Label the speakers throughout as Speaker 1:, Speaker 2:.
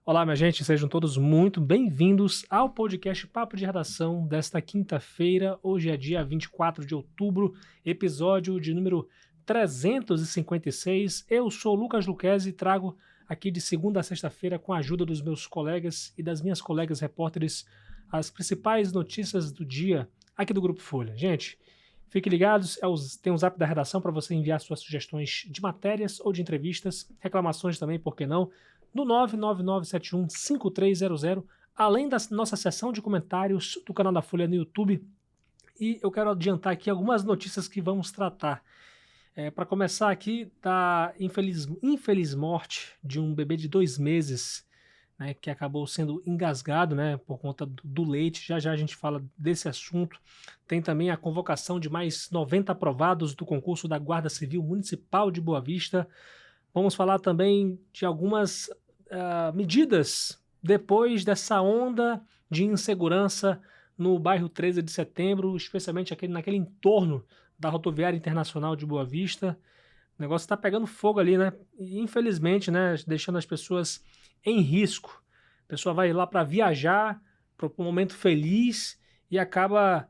Speaker 1: Olá, minha gente, sejam todos muito bem-vindos ao podcast Papo de Redação desta quinta-feira. Hoje é dia 24 de outubro, episódio de número 356. Eu sou o Lucas Luquezzi e trago aqui de segunda a sexta-feira, com a ajuda dos meus colegas e das minhas colegas repórteres, as principais notícias do dia aqui do Grupo Folha. Gente, fiquem ligados, tem um zap da redação para você enviar suas sugestões de matérias ou de entrevistas, reclamações também, por que não, no 999715300, além da nossa seção de comentários do canal da Folha no YouTube. E eu quero adiantar aqui algumas notícias que vamos tratar. Para começar aqui, da infeliz morte de um bebê de 2 meses, né, que acabou sendo engasgado, né, por conta do leite. Já já a gente fala desse assunto. Tem também a convocação de mais 90 aprovados do concurso da Guarda Civil Municipal de Boa Vista. Vamos falar também de algumas medidas depois dessa onda de insegurança no bairro 13 de Setembro, especialmente naquele entorno da Rodoviária Internacional de Boa Vista. O negócio está pegando fogo ali, né? E, infelizmente, né, deixando as pessoas em risco. A pessoa vai lá para viajar, para um momento feliz, e acaba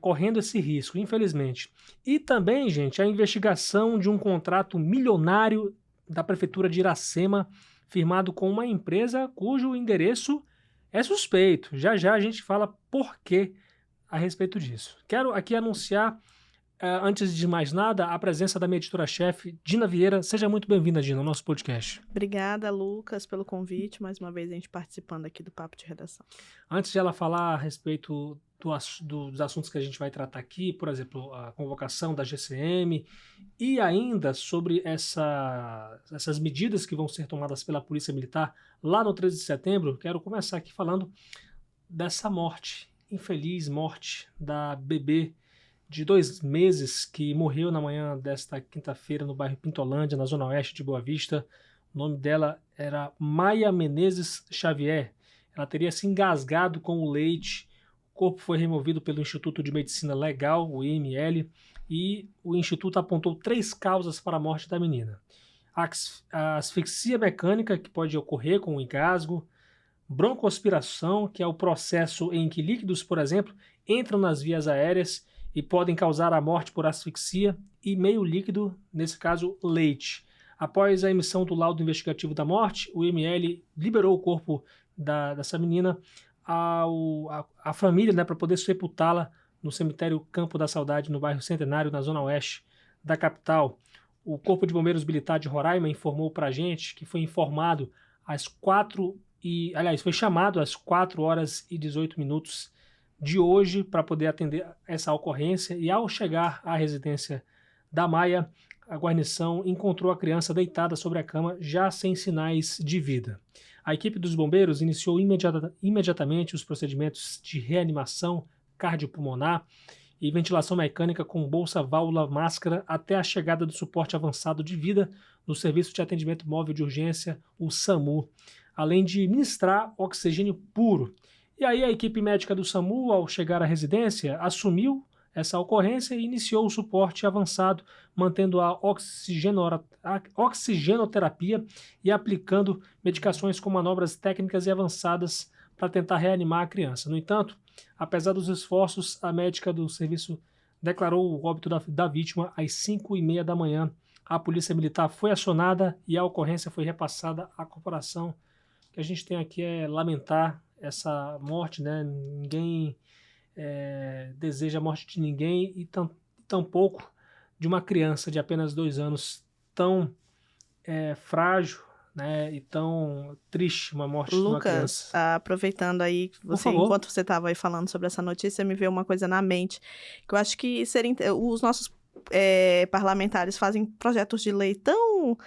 Speaker 1: correndo esse risco, infelizmente. E também, gente, a investigação de um contrato milionário da Prefeitura de Iracema, firmado com uma empresa cujo endereço é suspeito. Já já a gente fala por quê a respeito disso. Quero aqui anunciar, antes de mais nada, a presença da minha editora-chefe, Dina Vieira. Seja muito bem-vinda, Dina, ao nosso podcast.
Speaker 2: Obrigada, Lucas, pelo convite. Mais uma vez a gente participando aqui do Papo de Redação.
Speaker 1: Antes de ela falar a respeito dos assuntos que a gente vai tratar aqui, por exemplo, a convocação da GCM e ainda sobre essas medidas que vão ser tomadas pela Polícia Militar lá no 13 de setembro, quero começar aqui falando dessa infeliz morte da bebê de 2 meses que morreu na manhã desta quinta-feira no bairro Pintolândia, na zona oeste de Boa Vista. O nome dela era Maia Menezes Xavier. Ela teria se engasgado com o leite. O corpo foi removido pelo Instituto de Medicina Legal, o IML, e o Instituto apontou 3 causas para a morte da menina: a asfixia mecânica, que pode ocorrer com o engasgo; broncoaspiração, que é o processo em que líquidos, por exemplo, entram nas vias aéreas e podem causar a morte por asfixia; e meio líquido, nesse caso, leite. Após a emissão do laudo investigativo da morte, o IML liberou o corpo dessa menina a família, né, para poder sepultá-la no cemitério Campo da Saudade, no bairro Centenário, na zona oeste da capital. O Corpo de Bombeiros Militar de Roraima informou para a gente que foi informado foi chamado às 4h18 de hoje para poder atender essa ocorrência, e ao chegar à residência da Maia, a guarnição encontrou a criança deitada sobre a cama, já sem sinais de vida. A equipe dos bombeiros iniciou imediatamente os procedimentos de reanimação cardiopulmonar e ventilação mecânica com bolsa, válvula, máscara, até a chegada do suporte avançado de vida do Serviço de Atendimento Móvel de Urgência, o SAMU, além de ministrar oxigênio puro. E aí a equipe médica do SAMU, ao chegar à residência, assumiu essa ocorrência e iniciou o suporte avançado, mantendo a oxigenoterapia e aplicando medicações com manobras técnicas e avançadas para tentar reanimar a criança. No entanto, apesar dos esforços, a médica do serviço declarou o óbito da vítima às 5h30 da manhã. A Polícia Militar foi acionada e a ocorrência foi repassada à corporação. O que a gente tem aqui é lamentar essa morte, né? Ninguém deseja a morte de ninguém, e tampouco de uma criança de apenas 2 anos, tão frágil, né, e tão triste, uma morte de uma criança.
Speaker 2: Lucas, aproveitando aí, enquanto você estava aí falando sobre essa notícia, me veio uma coisa na mente, que eu acho que os nossos parlamentares fazem projetos de lei tão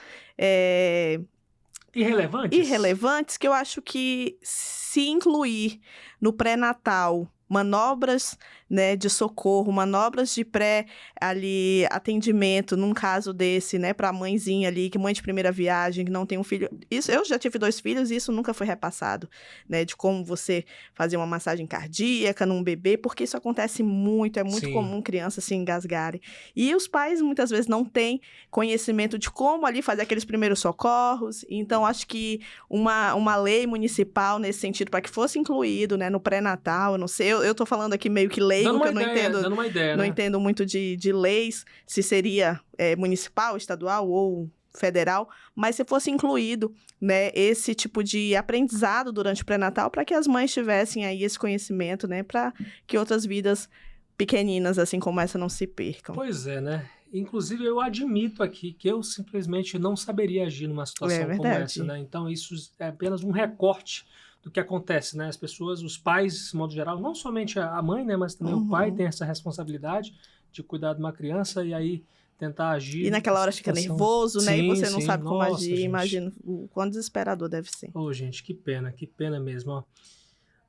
Speaker 2: irrelevantes, que eu acho que se incluir no pré-natal manobras, né, de socorro, manobras de pré-atendimento, num caso desse, né, para a mãezinha ali, que mãe de primeira viagem, que não tem um filho. Isso, eu já tive 2 filhos e isso nunca foi repassado, né, de como você fazer uma massagem cardíaca num bebê, porque isso acontece muito, é muito comum crianças se engasgarem. E os pais, muitas vezes, não têm conhecimento de como ali fazer aqueles primeiros socorros. Então, acho que uma lei municipal nesse sentido, para que fosse incluído, né, no pré-natal, eu não sei, eu tô falando aqui meio que leigo, que eu não entendo,
Speaker 1: dando uma ideia,
Speaker 2: não
Speaker 1: né?
Speaker 2: entendo muito de leis, se seria municipal, estadual ou federal, mas se fosse incluído, né, esse tipo de aprendizado durante o pré-natal, para que as mães tivessem aí esse conhecimento, né, para que outras vidas pequeninas, assim como essa, não se percam.
Speaker 1: Pois é, né? Inclusive, eu admito aqui que eu simplesmente não saberia agir numa situação como essa, né? Então, isso é apenas um recorte do que acontece, né? As pessoas, os pais, de modo geral, não somente a mãe, né? Mas também o pai tem essa responsabilidade de cuidar de uma criança e aí tentar agir.
Speaker 2: E naquela hora fica nervoso, né? E você não sabe como agir.
Speaker 1: Gente.
Speaker 2: Imagino o quão desesperador deve ser.
Speaker 1: Gente, que pena mesmo, ó.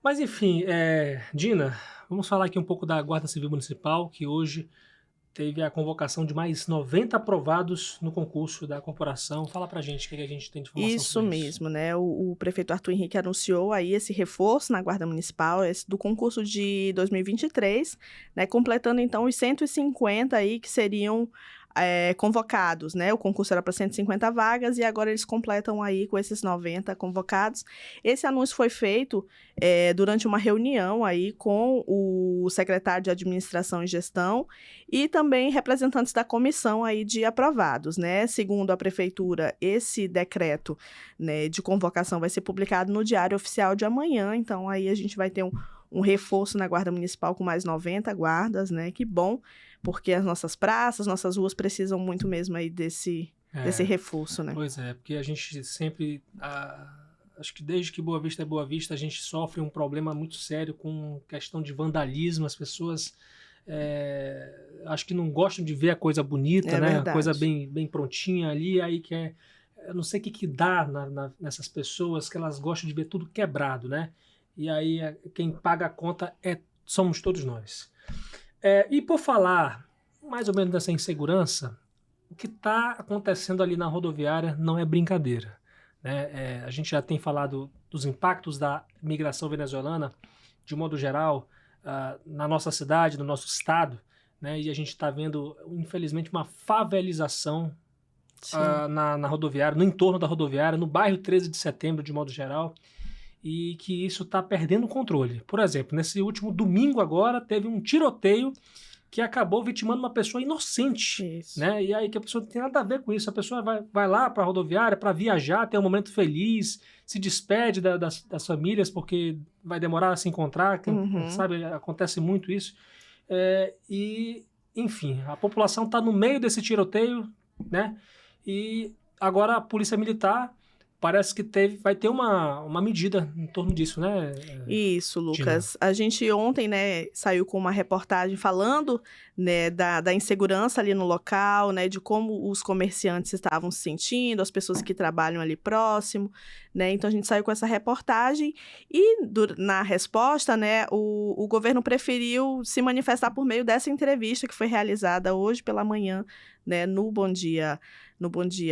Speaker 1: Mas enfim, Dina, vamos falar aqui um pouco da Guarda Civil Municipal, que hoje teve a convocação de mais 90 aprovados no concurso da corporação. Fala pra gente o que a gente tem de informação
Speaker 2: isso
Speaker 1: sobre
Speaker 2: mesmo, né? O prefeito Arthur Henrique anunciou aí esse reforço na Guarda Municipal, esse do concurso de 2023, né? Completando então os 150 aí que seriam convocados, né? O concurso era para 150 vagas e agora eles completam aí com esses 90 convocados. Esse anúncio foi feito durante uma reunião aí com o secretário de Administração e Gestão e também representantes da comissão aí de aprovados, né? Segundo a prefeitura, esse decreto, né, de convocação vai ser publicado no Diário Oficial de amanhã, então aí a gente vai ter um reforço na Guarda Municipal com mais 90 guardas, né? Que bom, porque as nossas praças, nossas ruas precisam muito mesmo aí desse reforço, né?
Speaker 1: Pois é, porque a gente sempre, acho que desde que Boa Vista é Boa Vista, a gente sofre um problema muito sério com questão de vandalismo, as pessoas acho que não gostam de ver a coisa bonita, né?
Speaker 2: Verdade.
Speaker 1: A coisa bem prontinha ali, aí eu não sei o que dá nessas pessoas, que elas gostam de ver tudo quebrado, né? E aí quem paga a conta somos todos nós. E por falar mais ou menos dessa insegurança, o que está acontecendo ali na rodoviária não é brincadeira, né? A gente já tem falado dos impactos da migração venezuelana, de modo geral, na nossa cidade, no nosso estado, né? E a gente está vendo, infelizmente, uma favelização na rodoviária, no entorno da rodoviária, no bairro 13 de Setembro, de modo geral, e que isso está perdendo o controle. Por exemplo, nesse último domingo agora, teve um tiroteio que acabou vitimando uma pessoa inocente, né? E aí que a pessoa não tem nada a ver com isso. A pessoa vai lá para a rodoviária para viajar, ter um momento feliz, se despede das famílias porque vai demorar a se encontrar, sabe? Acontece muito isso. E, enfim, a população está no meio desse tiroteio, né? E agora a Polícia Militar parece que vai ter uma medida em torno disso, né?
Speaker 2: Isso, Lucas. Tina. A gente ontem, né, saiu com uma reportagem falando, né, da insegurança ali no local, né, de como os comerciantes estavam se sentindo, as pessoas que trabalham ali próximo, né? Então a gente saiu com essa reportagem e na resposta, né, o governo preferiu se manifestar por meio dessa entrevista que foi realizada hoje pela manhã, né, no Bom Dia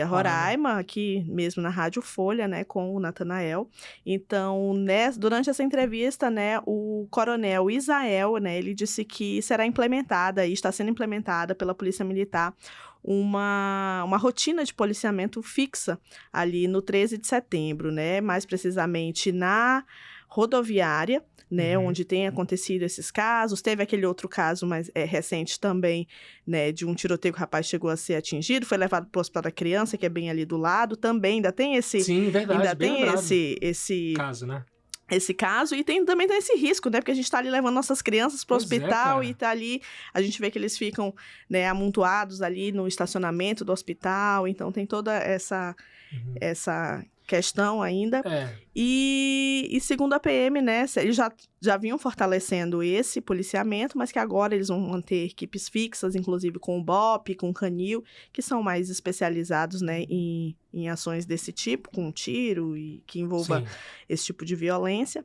Speaker 2: Roraima, aqui mesmo na Rádio Folha, né, com o Natanael. Então, durante essa entrevista, né, o coronel Isael, né, ele disse que será implementada e está sendo implementada pela Polícia Militar uma rotina de policiamento fixa ali no 13 de setembro, né, mais precisamente na rodoviária, né, onde tem acontecido esses casos. Teve aquele outro caso mais recente também, né, de um tiroteio que o rapaz chegou a ser atingido, foi levado para o Hospital da Criança, que é bem ali do lado, também ainda tem esse...
Speaker 1: Sim, verdade,
Speaker 2: ainda
Speaker 1: bem
Speaker 2: tem esse
Speaker 1: caso, né?
Speaker 2: Esse caso, e também tem esse risco, né, porque a gente tá ali levando nossas crianças para o hospital e tá ali, a gente vê que eles ficam, né, amontoados ali no estacionamento do hospital, então tem toda essa questão ainda.
Speaker 1: É.
Speaker 2: E segundo a PM, né, eles já vinham fortalecendo esse policiamento, mas que agora eles vão manter equipes fixas, inclusive com o BOP, com o Canil, que são mais especializados, né, em ações desse tipo, com tiro e que envolva esse tipo de violência,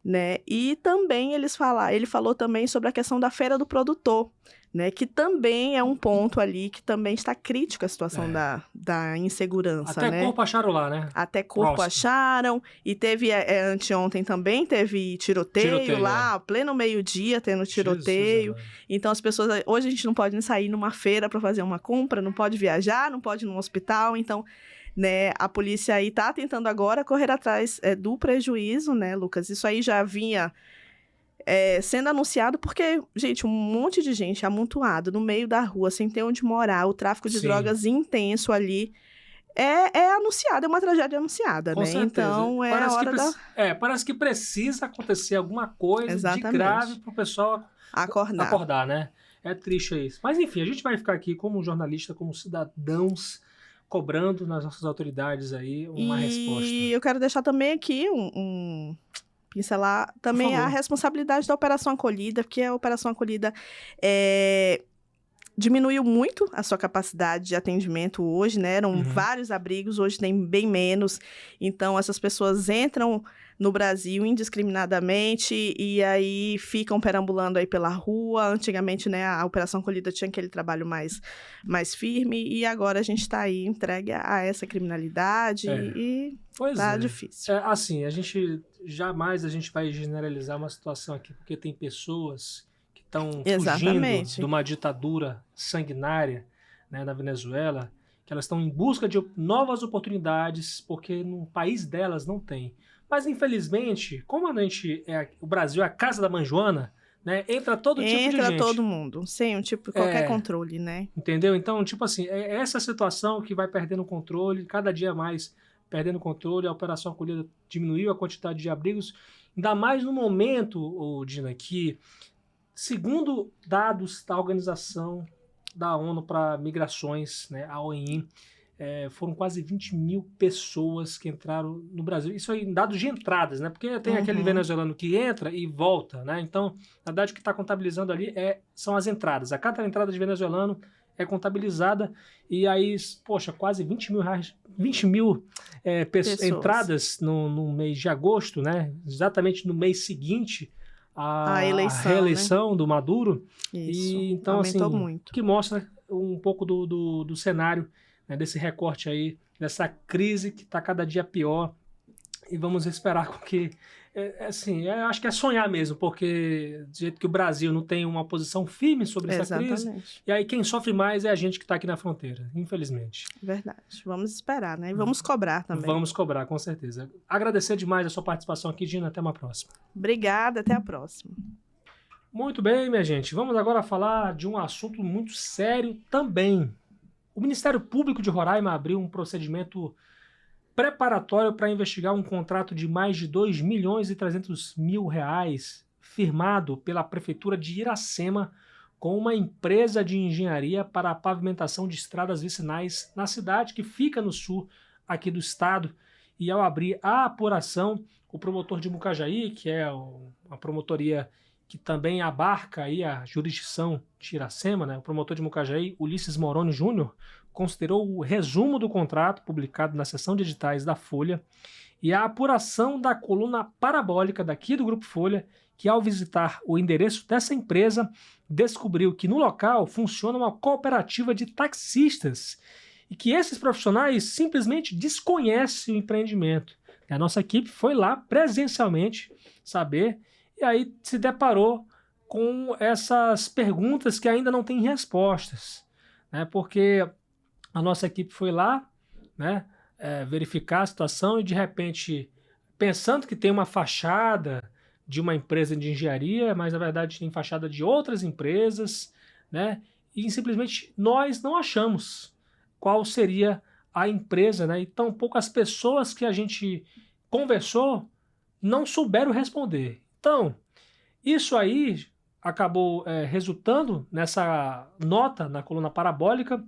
Speaker 2: né? E também ele falou também sobre a questão da Feira do Produtor, né, que também é um ponto ali que também está crítica a situação da insegurança,
Speaker 1: Até
Speaker 2: né?
Speaker 1: corpo acharam lá, né?
Speaker 2: Até corpo acharam, e teve, anteontem também, teve tiroteio lá, pleno meio-dia, tendo tiroteio.
Speaker 1: Jesus,
Speaker 2: então as pessoas, hoje a gente não pode nem sair numa feira para fazer uma compra, não pode viajar, não pode ir num hospital, então, né, a polícia aí tá tentando agora correr atrás do prejuízo, né, Lucas? Isso aí já vinha sendo anunciado porque, gente, um monte de gente amontoado no meio da rua, sem ter onde morar, o tráfico de drogas intenso ali, é anunciado, é uma tragédia anunciada, né?
Speaker 1: Certeza.
Speaker 2: Então,
Speaker 1: parece
Speaker 2: a hora
Speaker 1: parece que precisa acontecer alguma coisa de grave para o pessoal acordar, né? É triste isso. Mas, enfim, a gente vai ficar aqui como jornalista, como cidadãos, cobrando nas nossas autoridades aí uma resposta.
Speaker 2: E eu quero deixar também aqui pincelar também a responsabilidade da Operação Acolhida, porque a Operação Acolhida diminuiu muito a sua capacidade de atendimento hoje, né? Eram vários abrigos, hoje tem bem menos. Então, essas pessoas entram no Brasil indiscriminadamente e aí ficam perambulando aí pela rua. Antigamente, né, a Operação Acolhida tinha aquele trabalho mais firme e agora a gente está aí entregue a essa criminalidade e tá difícil.
Speaker 1: Assim, jamais a gente vai generalizar uma situação aqui, porque tem pessoas que estão fugindo de uma ditadura sanguinária, né, na Venezuela, que elas estão em busca de novas oportunidades, porque no país delas não tem. Mas, infelizmente, como o Brasil é a casa da mãe Joana, né, entra todo tipo de gente.
Speaker 2: Entra todo mundo, sem qualquer controle, né?
Speaker 1: Entendeu? Então, tipo assim, é essa situação que vai perdendo o controle, cada dia mais perdendo o controle. A Operação Acolhida diminuiu a quantidade de abrigos, ainda mais no momento, Dina, que, segundo dados da Organização da ONU para Migrações, né, a ONU, foram quase 20 mil pessoas que entraram no Brasil. Isso aí em dados de entradas, né? Porque tem aquele venezuelano que entra e volta, né? Então, na verdade, o que está contabilizando ali são as entradas. A cada entrada de venezuelano é contabilizada e aí, poxa, quase 20 mil entradas no mês de agosto, né? Exatamente no mês seguinte à reeleição, né, do Maduro.
Speaker 2: Isso,
Speaker 1: e então,
Speaker 2: aumentou
Speaker 1: assim,
Speaker 2: muito.
Speaker 1: Que mostra um pouco do cenário, né, desse recorte aí, dessa crise que está cada dia pior, e vamos esperar com que, acho que é sonhar mesmo, porque do jeito que o Brasil não tem uma posição firme sobre essa crise, e aí quem sofre mais é a gente que está aqui na fronteira, infelizmente.
Speaker 2: Verdade, vamos esperar, né, e vamos cobrar também.
Speaker 1: Vamos cobrar, com certeza. Agradecer demais a sua participação aqui, Dina, até uma próxima.
Speaker 2: Obrigada, até a próxima.
Speaker 1: Muito bem, minha gente, vamos agora falar de um assunto muito sério também. O Ministério Público de Roraima abriu um procedimento preparatório para investigar um contrato de mais de R$2.300.000 firmado pela Prefeitura de Iracema com uma empresa de engenharia para a pavimentação de estradas vicinais na cidade, que fica no sul aqui do estado. E ao abrir a apuração, o promotor de Mucajaí, que é uma promotoria que também abarca aí a jurisdição de Iracema, né? O promotor de Mucajaí, Ulisses Moroni Júnior, considerou o resumo do contrato publicado na seção de editais da Folha e a apuração da coluna parabólica daqui do Grupo Folha, que ao visitar o endereço dessa empresa, descobriu que no local funciona uma cooperativa de taxistas e que esses profissionais simplesmente desconhecem o empreendimento. A nossa equipe foi lá presencialmente saber e aí se deparou com essas perguntas que ainda não têm respostas, né? Porque a nossa equipe foi lá, né, verificar a situação e, de repente, pensando que tem uma fachada de uma empresa de engenharia, mas, na verdade, tem fachada de outras empresas, né, e simplesmente nós não achamos qual seria a empresa, né, e tampouco as pessoas que a gente conversou não souberam responder. Então, isso aí acabou resultando nessa nota na coluna parabólica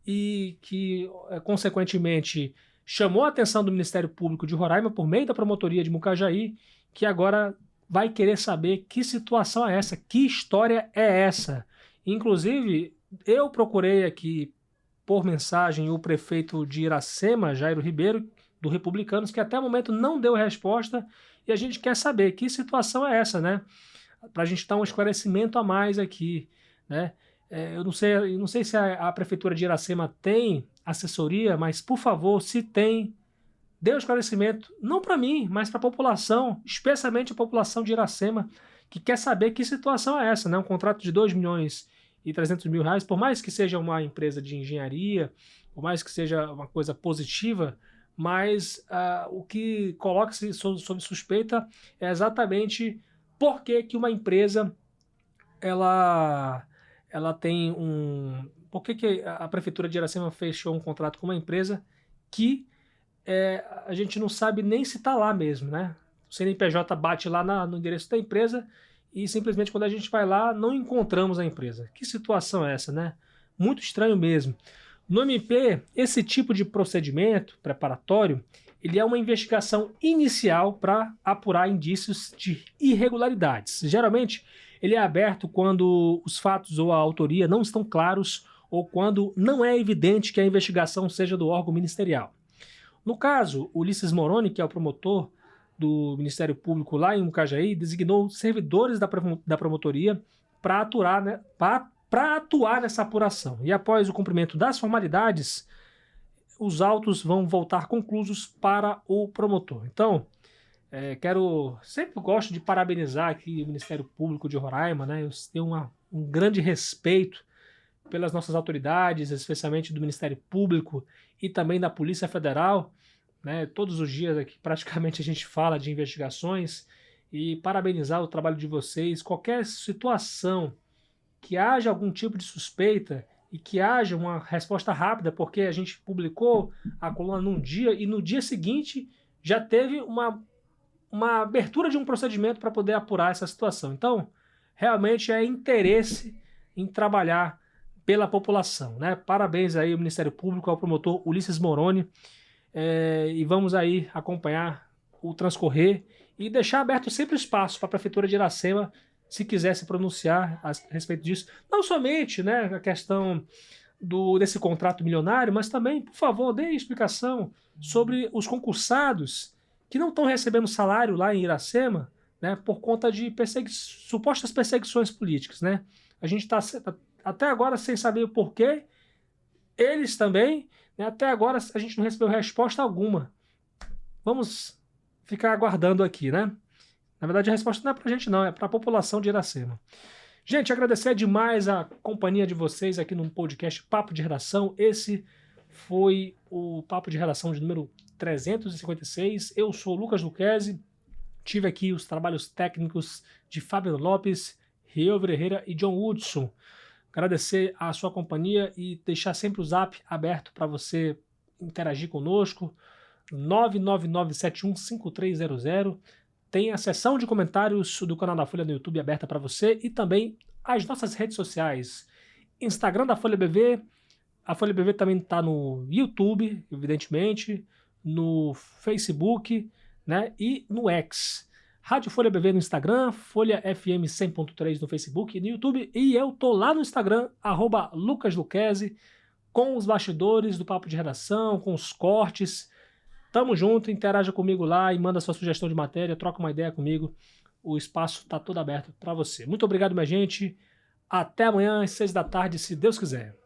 Speaker 1: e que, consequentemente, chamou a atenção do Ministério Público de Roraima por meio da promotoria de Mucajaí, que agora vai querer saber que situação é essa, que história é essa. Inclusive, eu procurei aqui por mensagem o prefeito de Iracema, Jairo Ribeiro, do Republicanos, que até o momento não deu resposta, e a gente quer saber que situação é essa, né? Para a gente dar um esclarecimento a mais aqui, né? Eu não sei se a prefeitura de Iracema tem assessoria, mas, por favor, se tem, dê um esclarecimento, não para mim, mas para a população, especialmente a população de Iracema, que quer saber que situação é essa, né? Um contrato de R$2.300.000, por mais que seja uma empresa de engenharia, por mais que seja uma coisa positiva, mas o que coloca-se sob suspeita é exatamente por que uma empresa ela tem um... Por que a prefeitura de Iracema fechou um contrato com uma empresa que a gente não sabe nem se está lá mesmo, né? O CNPJ bate lá no endereço da empresa e simplesmente quando a gente vai lá não encontramos a empresa. Que situação é essa, né? Muito estranho mesmo. No MP, esse tipo de procedimento preparatório, ele é uma investigação inicial para apurar indícios de irregularidades. Geralmente, ele é aberto quando os fatos ou a autoria não estão claros ou quando não é evidente que a investigação seja do órgão ministerial. No caso, Ulisses Moroni, que é o promotor do Ministério Público lá em Mucajaí, designou servidores da promotoria para atuar nessa apuração. E após o cumprimento das formalidades, os autos vão voltar conclusos para o promotor. Então, sempre gosto de parabenizar aqui o Ministério Público de Roraima, né? Eu tenho um grande respeito pelas nossas autoridades, especialmente do Ministério Público e também da Polícia Federal, né? Todos os dias aqui praticamente a gente fala de investigações e parabenizar o trabalho de vocês. Qualquer situação que haja algum tipo de suspeita e que haja uma resposta rápida, porque a gente publicou a coluna num dia e no dia seguinte já teve uma abertura de um procedimento para poder apurar essa situação. Então, realmente é interesse em trabalhar pela população, né? Parabéns aí ao Ministério Público, ao promotor Ulisses Moroni, e vamos aí acompanhar o transcorrer e deixar aberto sempre espaço para a Prefeitura de Iracema, se quiser se pronunciar a respeito disso. Não somente, né, a questão desse contrato milionário, mas também, por favor, dê explicação sobre os concursados que não estão recebendo salário lá em Iracema, né, por conta de supostas perseguições políticas, né? A gente está até agora sem saber o porquê, eles também, né, até agora a gente não recebeu resposta alguma. Vamos ficar aguardando aqui, né? Na verdade, a resposta não é para a gente não, é para a população de Iracema. Gente, agradecer demais a companhia de vocês aqui no podcast Papo de Redação. Esse foi o Papo de Redação de número 356. Eu sou o Lucas Luquezzi. Tive aqui os trabalhos técnicos de Fábio Lopes, Rio Ferreira e John Woodson. Agradecer a sua companhia e deixar sempre o zap aberto para você interagir conosco. 999715300. Tem a seção de comentários do canal da Folha no YouTube aberta para você e também as nossas redes sociais. Instagram da Folha BV. A Folha BV também está no YouTube, evidentemente, no Facebook, né, e no X. Rádio Folha BV no Instagram, Folha FM 100.3 no Facebook e no YouTube. E eu tô lá no Instagram, @LucasLuquezzi, com os bastidores do Papo de Redação, com os cortes. Tamo junto, interaja comigo lá e manda sua sugestão de matéria, troca uma ideia comigo. O espaço tá todo aberto para você. Muito obrigado, minha gente. Até amanhã às 6 da tarde, se Deus quiser.